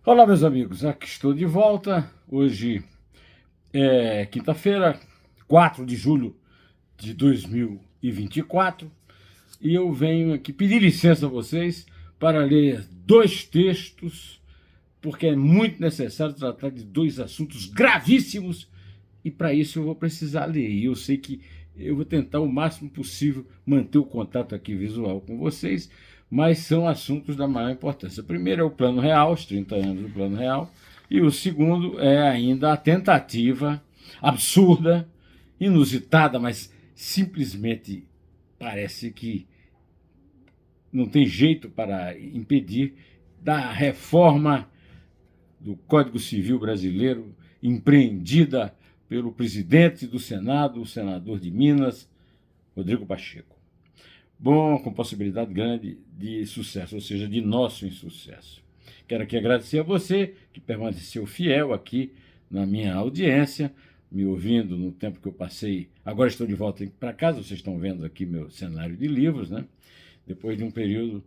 Olá, meus amigos, aqui estou de volta. Hoje é quinta-feira, 4 de julho de 2024, e eu venho aqui pedir licença a vocês para ler dois textos, porque é muito necessário tratar de dois assuntos gravíssimos, e para isso eu vou precisar ler. E eu sei que eu vou tentar o máximo possível manter o contato aqui visual com vocês, mas são assuntos da maior importância. O primeiro é o Plano Real, os 30 anos do Plano Real, e o segundo é ainda a tentativa absurda, inusitada, mas simplesmente parece que não tem jeito para impedir, da reforma do Código Civil brasileiro, empreendida pelo presidente do Senado, o senador de Minas, Rodrigo Pacheco. Bom, com possibilidade grande de sucesso, ou seja, de nosso insucesso. Quero aqui agradecer a você que permaneceu fiel aqui na minha audiência, me ouvindo no tempo que eu passei. Agora estou de volta para casa, vocês estão vendo aqui meu cenário de livros, né? Depois de um período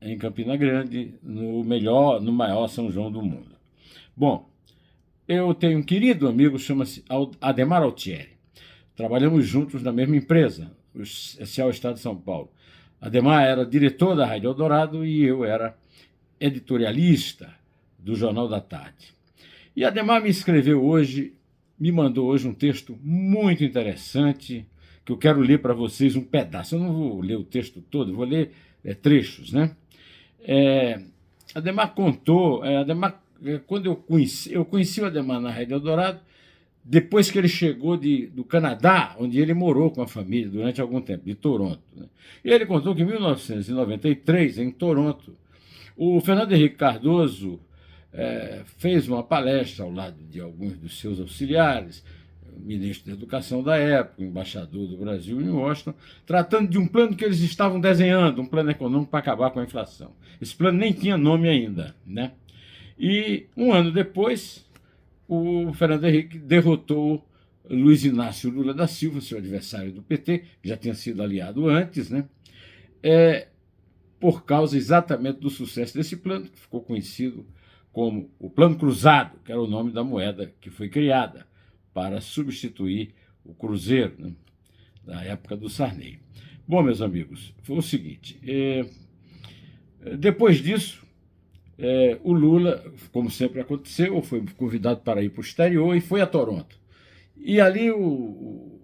em Campina Grande, no maior São João do mundo. Bom, eu tenho um querido amigo, chama-se Adhemar Altieri. Trabalhamos juntos na mesma empresa, o Social Estado de São Paulo. Adhemar era diretor da Rádio Eldorado e eu era editorialista do Jornal da Tarde. E Adhemar me mandou hoje um texto muito interessante, que eu quero ler para vocês um pedaço. Eu não vou ler o texto todo, vou ler trechos, né? Adhemar contou, quando eu conheci o Adhemar na Rádio Eldorado, depois que ele chegou do Canadá, onde ele morou com a família durante algum tempo, de Toronto. Né? E ele contou que em 1993, em Toronto, o Fernando Henrique Cardoso fez uma palestra ao lado de alguns dos seus auxiliares, o ministro da Educação da época, o embaixador do Brasil em Washington, tratando de um plano que eles estavam desenhando, um plano econômico para acabar com a inflação. Esse plano nem tinha nome ainda, né? E um ano depois, o Fernando Henrique derrotou Luiz Inácio Lula da Silva, seu adversário do PT, que já tinha sido aliado antes, né? Por causa exatamente do sucesso desse plano, que ficou conhecido como o Plano Cruzado, que era o nome da moeda que foi criada para substituir o cruzeiro, né, da época do Sarney. Bom, meus amigos, foi o seguinte, depois disso, o Lula, como sempre aconteceu, foi convidado para ir para o exterior e foi a Toronto. E ali o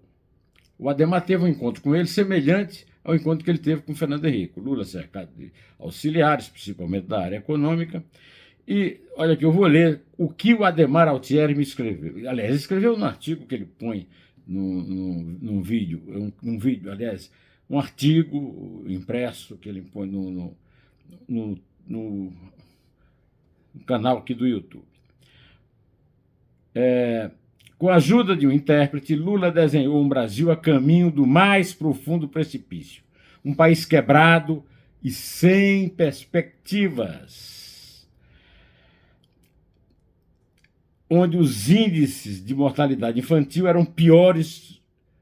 Adhemar teve um encontro com ele semelhante ao encontro que ele teve com o Fernando Henrique. O Lula cercado de auxiliares, principalmente da área econômica. E olha aqui, eu vou ler o que o Adhemar Altieri me escreveu. Aliás, ele escreveu no artigo que ele põe num vídeo, um artigo impresso que ele põe no canal aqui do YouTube. Com a ajuda de um intérprete, Lula desenhou um Brasil a caminho do mais profundo precipício. Um país quebrado e sem perspectivas, onde os índices de mortalidade infantil eram piores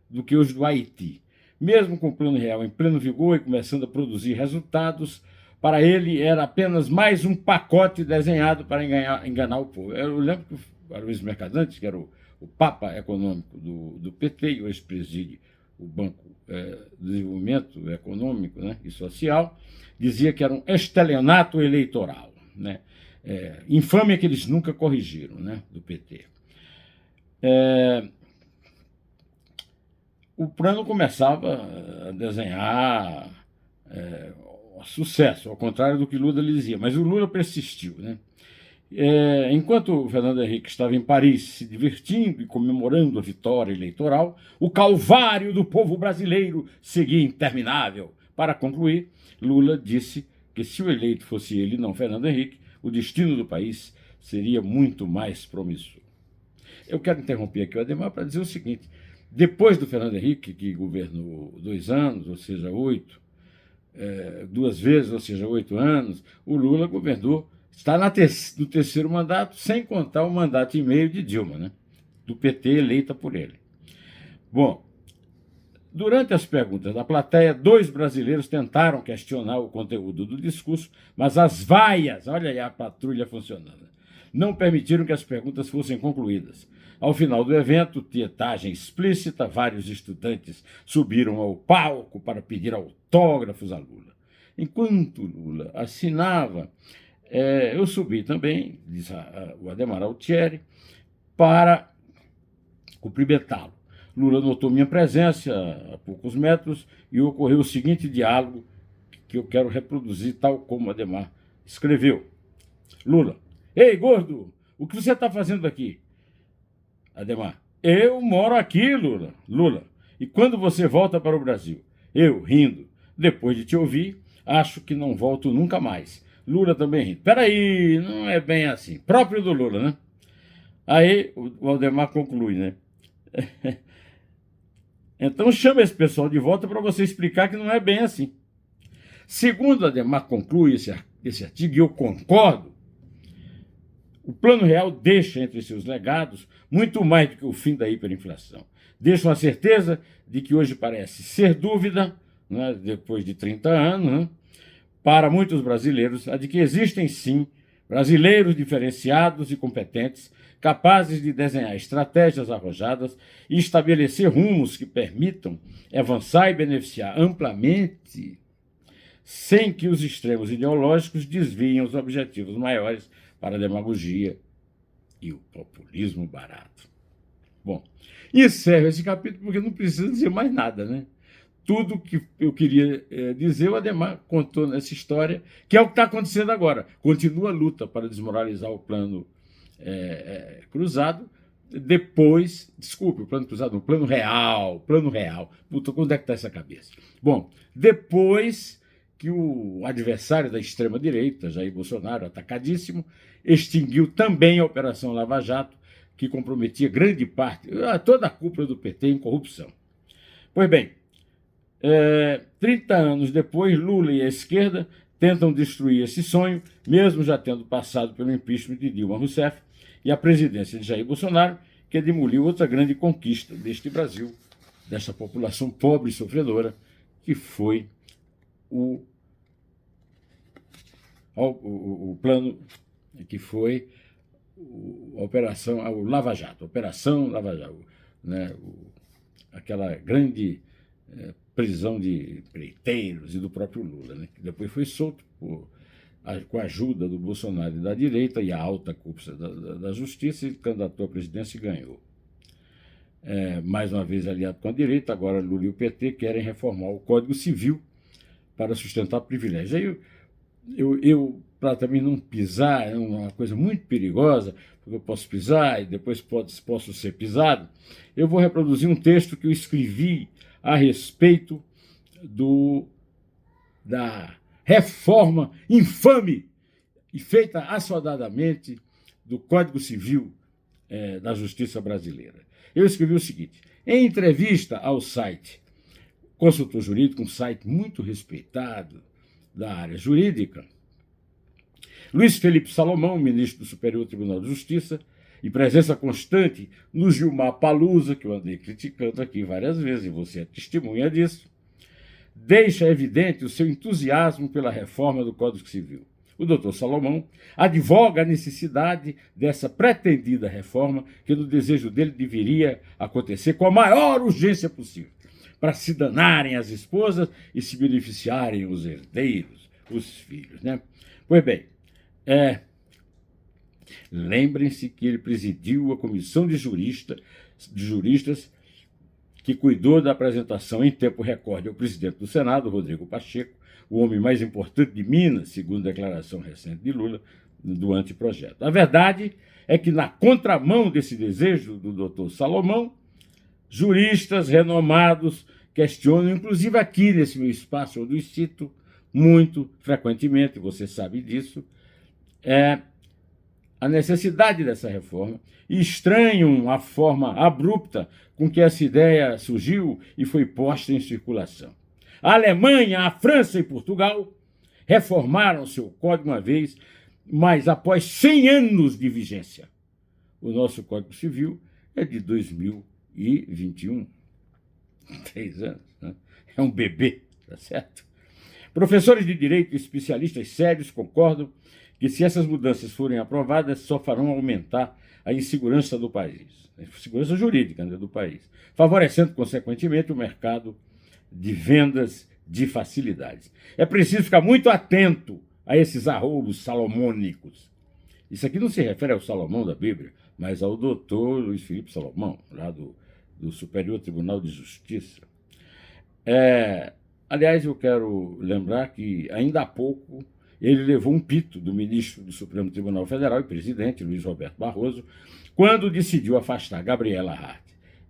do que os do Haiti. Mesmo com o Plano Real em pleno vigor e começando a produzir resultados, para ele era apenas mais um pacote desenhado para enganar o povo. Eu lembro que o Aloysio Mercadante, que era o papa econômico do PT, e hoje preside o Banco do Desenvolvimento Econômico, né, e Social, dizia que era um estelionato eleitoral, né? Infâmia que eles nunca corrigiram, né, do PT. O plano começava a desenhar sucesso, ao contrário do que Lula lhe dizia, mas o Lula persistiu, né? Enquanto o Fernando Henrique estava em Paris se divertindo e comemorando a vitória eleitoral, o calvário do povo brasileiro seguia interminável. Para concluir, Lula disse que se o eleito fosse ele, não Fernando Henrique, o destino do país seria muito mais promissor. Eu quero interromper aqui o Adhemar para dizer o seguinte: depois do Fernando Henrique, que governou 2 anos, ou seja, 2 vezes, ou seja, 8 anos, o Lula governou, está no terceiro mandato, sem contar o mandato e meio de Dilma, né, do PT eleita por ele. Bom, Durante as perguntas da plateia, 2 brasileiros tentaram questionar o conteúdo do discurso, mas as vaias, olha aí a patrulha funcionando, não permitiram que as perguntas fossem concluídas. Ao final do evento, tietagem explícita, vários estudantes subiram ao palco para pedir autógrafos a Lula. Enquanto Lula assinava, eu subi também, diz o Adhemar Altieri, para cumprimentá-lo. Lula notou minha presença a poucos metros e ocorreu o seguinte diálogo que eu quero reproduzir tal como Adhemar escreveu. Lula: ei, gordo, o que você está fazendo aqui? Adhemar: eu moro aqui, Lula. Lula: e quando você volta para o Brasil? Eu, rindo: depois de te ouvir, acho que não volto nunca mais. Lula também rindo: peraí, não é bem assim. Próprio do Lula, né? Aí o Adhemar conclui, né? Então chama esse pessoal de volta para você explicar que não é bem assim. Segundo Adhemar conclui esse artigo, e eu concordo, o Plano Real deixa entre seus legados muito mais do que o fim da hiperinflação. Deixa uma certeza de que hoje parece ser dúvida, né, depois de 30 anos, né, para muitos brasileiros, a de que existem sim brasileiros diferenciados e competentes, capazes de desenhar estratégias arrojadas e estabelecer rumos que permitam avançar e beneficiar amplamente, sem que os extremos ideológicos desviem os objetivos maiores para a demagogia e o populismo barato. Bom, encerro esse capítulo porque não precisa dizer mais nada, né? Tudo que eu queria dizer, o Adhemar contou nessa história, que é o que está acontecendo agora. Continua a luta para desmoralizar o plano cruzado, depois, desculpe, o plano cruzado, o plano real. Puta, onde é que está essa cabeça? Bom, depois que o adversário da extrema-direita, Jair Bolsonaro, atacadíssimo, extinguiu também a Operação Lava Jato, que comprometia grande parte, toda a cúpula do PT em corrupção. Pois bem, 30 anos depois, Lula e a esquerda tentam destruir esse sonho, mesmo já tendo passado pelo impeachment de Dilma Rousseff e a presidência de Jair Bolsonaro, que demoliu outra grande conquista deste Brasil, dessa população pobre e sofredora, que foi o plano, que foi a Operação Lava Jato, né, aquela grande prisão de empreiteiros e do próprio Lula, né, que depois foi solto com a ajuda do Bolsonaro e da direita e a alta cúpula da justiça, e candidatou à presidência e ganhou. Mais uma vez aliado com a direita, agora Lula e o PT querem reformar o Código Civil para sustentar privilégios. Aí eu para também não pisar, é uma coisa muito perigosa, porque eu posso pisar e depois posso ser pisado, eu vou reproduzir um texto que eu escrevi a respeito da reforma infame e feita assodadamente do Código Civil da Justiça Brasileira. Eu escrevi o seguinte: em entrevista ao site Consultor Jurídico, um site muito respeitado da área jurídica, Luiz Felipe Salomão, ministro do Superior Tribunal de Justiça, e presença constante no Gilmar Palusa, que eu andei criticando aqui várias vezes, e você é testemunha disso, deixa evidente o seu entusiasmo pela reforma do Código Civil. O doutor Salomão advoga a necessidade dessa pretendida reforma, que no desejo dele deveria acontecer com a maior urgência possível, para se danarem as esposas e se beneficiarem os herdeiros, os filhos, né? Pois bem, lembrem-se que ele presidiu a comissão de juristas que cuidou da apresentação em tempo recorde ao presidente do Senado, Rodrigo Pacheco, o homem mais importante de Minas, segundo a declaração recente de Lula, do anteprojeto. A verdade é que, na contramão desse desejo do doutor Salomão, juristas renomados questionam, inclusive aqui nesse meu espaço, onde eu cito muito frequentemente, você sabe disso, a necessidade dessa reforma e estranham a forma abrupta com que essa ideia surgiu e foi posta em circulação. A Alemanha, a França e Portugal reformaram seu código uma vez, mas após 100 anos de vigência. O nosso Código Civil é de 2021. 3 anos, né? É um bebê, tá certo? Professores de direito e especialistas sérios concordam que, se essas mudanças forem aprovadas, só farão aumentar a insegurança do país, a insegurança jurídica, né, do país, favorecendo, consequentemente, o mercado de vendas de facilidades. É preciso ficar muito atento a esses arroubos salomônicos. Isso aqui não se refere ao Salomão da Bíblia, mas ao doutor Luiz Felipe Salomão, lá do Superior Tribunal de Justiça. Aliás, eu quero lembrar que, ainda há pouco, ele levou um pito do ministro do Supremo Tribunal Federal e presidente, Luiz Roberto Barroso, quando decidiu afastar Gabriela Hart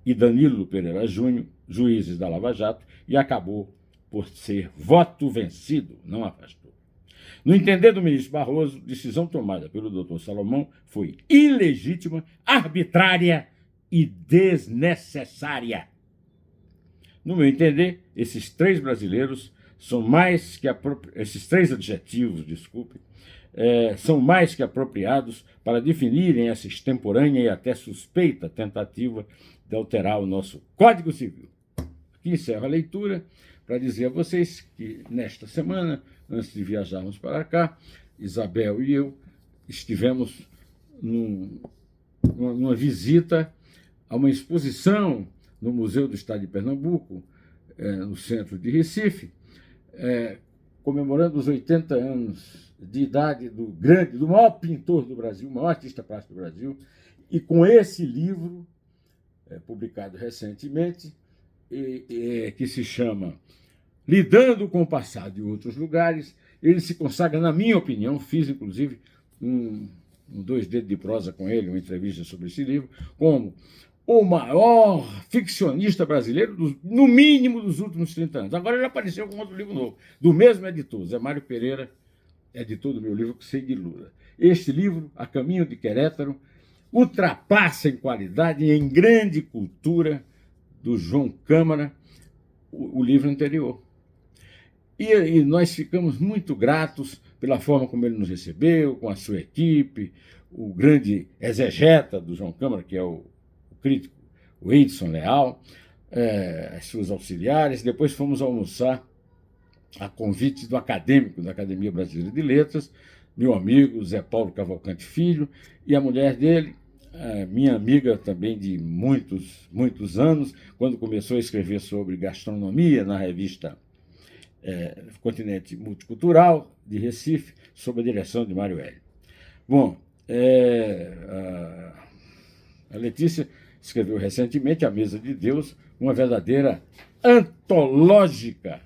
e Danilo Pereira Júnior, juízes da Lava Jato, e acabou por ser voto vencido, não afastou. No entender do ministro Barroso, decisão tomada pelo doutor Salomão foi ilegítima, arbitrária e desnecessária. No meu entender, esses três brasileiros são mais que esses três adjetivos, são mais que apropriados para definirem essa extemporânea e até suspeita tentativa de alterar o nosso Código Civil. Aqui encerro a leitura para dizer a vocês que, nesta semana, antes de viajarmos para cá, Isabel e eu estivemos numa visita a uma exposição no Museu do Estado de Pernambuco, no centro de Recife, comemorando os 80 anos de idade do maior pintor do Brasil, o maior artista plástico do Brasil, e com esse livro, publicado recentemente, que se chama Lidando com o Passado e Outros Lugares, ele se consagra, na minha opinião, fiz inclusive um 2 dedos de prosa com ele, uma entrevista sobre esse livro, como o maior ficcionista brasileiro, no mínimo, dos últimos 30 anos. Agora ele apareceu com outro livro novo, do mesmo editor, Zé Mário Pereira, editor do meu livro, Que Sei de Lula. Este livro, A Caminho de Querétaro, ultrapassa em qualidade e em grande cultura do João Câmara o livro anterior. E nós ficamos muito gratos pela forma como ele nos recebeu, com a sua equipe, o grande exegeta do João Câmara, que é o crítico, o Edson Leal, as suas auxiliares. Depois fomos almoçar a convite do acadêmico da Academia Brasileira de Letras, meu amigo Zé Paulo Cavalcante Filho, e a mulher dele, minha amiga também de muitos anos, quando começou a escrever sobre gastronomia na revista Continente Multicultural, de Recife, sob a direção de Mário Hélio. Bom, a Letícia escreveu recentemente A Mesa de Deus, uma verdadeira antológica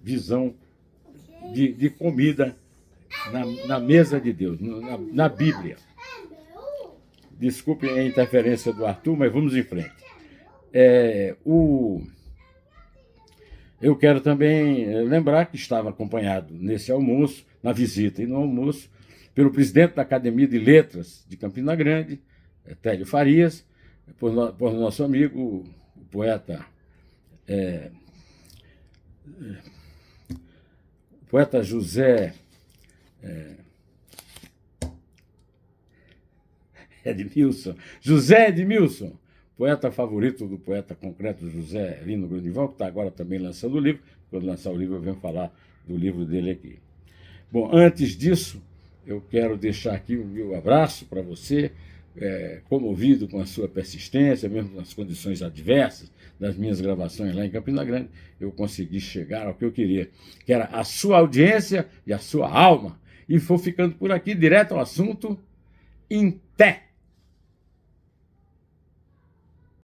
visão de comida na mesa de Deus, na Bíblia. Desculpem a interferência do Arthur, mas vamos em frente. Eu quero também lembrar que estava acompanhado nesse almoço, na visita e no almoço, pelo presidente da Academia de Letras de Campina Grande, Télio Farias, por nosso amigo, o poeta José Edmilson, poeta favorito do poeta concreto José Lino Grunival, que está agora também lançando o livro. Quando lançar o livro, eu venho falar do livro dele aqui. Bom, antes disso, eu quero deixar aqui o meu abraço para você, comovido com a sua persistência, mesmo nas condições adversas das minhas gravações lá em Campina Grande, eu consegui chegar ao que eu queria, que era a sua audiência e a sua alma. E vou ficando por aqui, direto ao assunto, em té.